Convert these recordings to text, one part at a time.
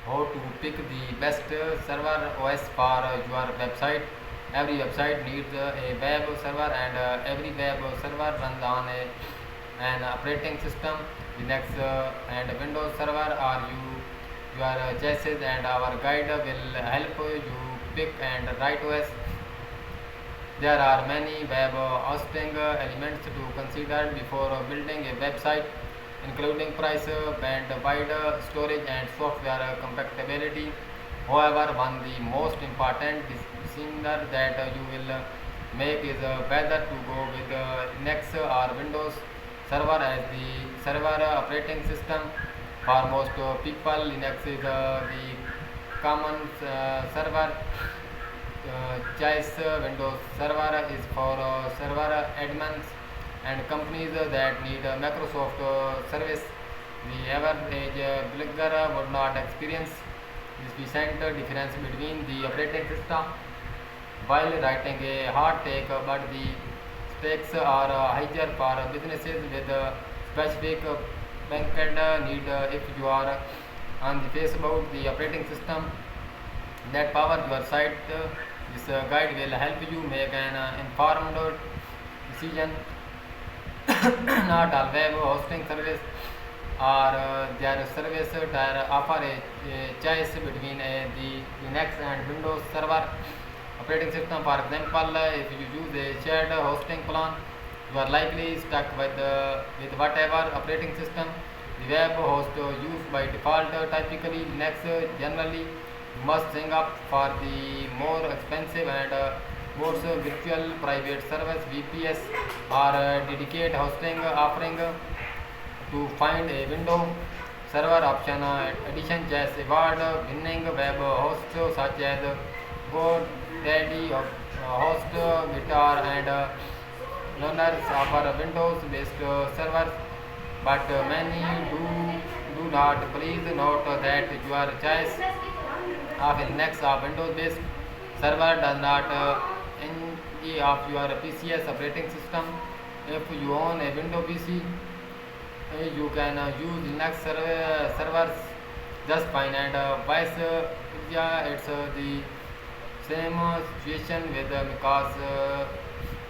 how to pick the best server OS for your website. Every website needs a web server, and every web server runs on an operating system. Linux and Windows server are your choices, and our guide will help you pick and right OS. There are many web hosting elements to consider before building a website, including price, bandwidth, storage, and software compatibility. However, one of the most important decisions that you will make is whether to go with Linux or Windows server as the server operating system. For most people, Linux is the common server choice. Windows Server is for server admins and companies that need Microsoft service. The average beginner would not experience this decent difference between the operating system while writing a hard take, but the stakes are higher for businesses with specific backend need. If you are on the face about the operating system that power your site. This guide will help you make an informed decision. Not all web hosting service or their service tier offer a choice between the Linux and Windows server operating system. For example, if you use a shared hosting plan, you are likely stuck with whatever operating system the web host used by default. Typically, Linux generally must sign up for the more expensive and more virtual private service VPS or dedicate hosting offering. To find a window server option addition just award winning web hosts such as GoDaddy, HostGator, and learners offer Windows based servers, but many do not. Please note that your choice of Linux or Windows based server does not any of your PC's operating system. If you own a Windows PC, you can use Linux servers just fine, and vice versa. It's the same situation with because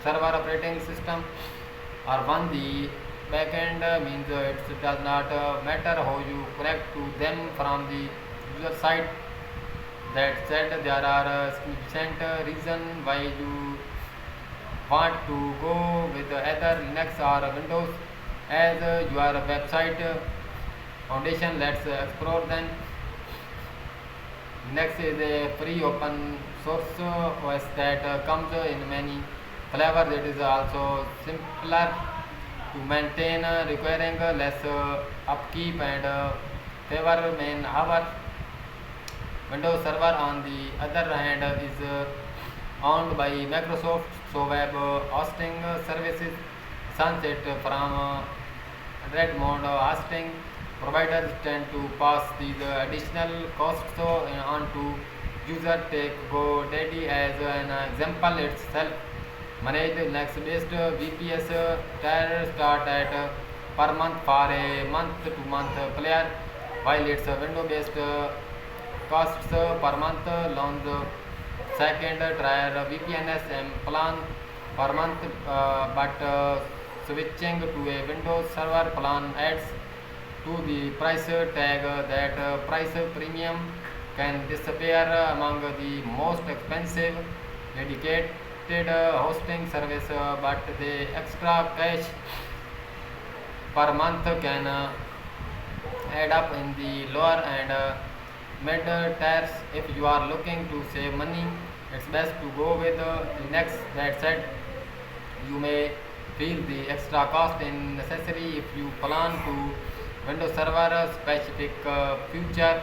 server operating system are one the backend means it does not matter how you connect to them from the user side. That said, there are sufficient reason why you want to go with either Linux or Windows as your website foundation. Let's explore them. Linux is a free open source OS that comes in many flavors. It is also simpler to maintain, requiring less upkeep and favor main hour. Windows Server, on the other hand, is owned by Microsoft, so web hosting services sunset from Redmond hosting providers tend to pass these additional costs on to user. Take GoDaddy as an example. Itself managed Linux-based VPS tier start at per month for a month-to-month player, while its Windows-based costs per month launch second tier VPNs plan per month, but switching to a Windows Server plan adds to the price tag. That price premium can disappear among the most expensive dedicated hosting service, but the extra cash per month can add up in the lower and mid tiers. If you are looking to save money, it's best to go with Linux. That said, you may feel the extra cost in necessary if you plan to Windows Server specific future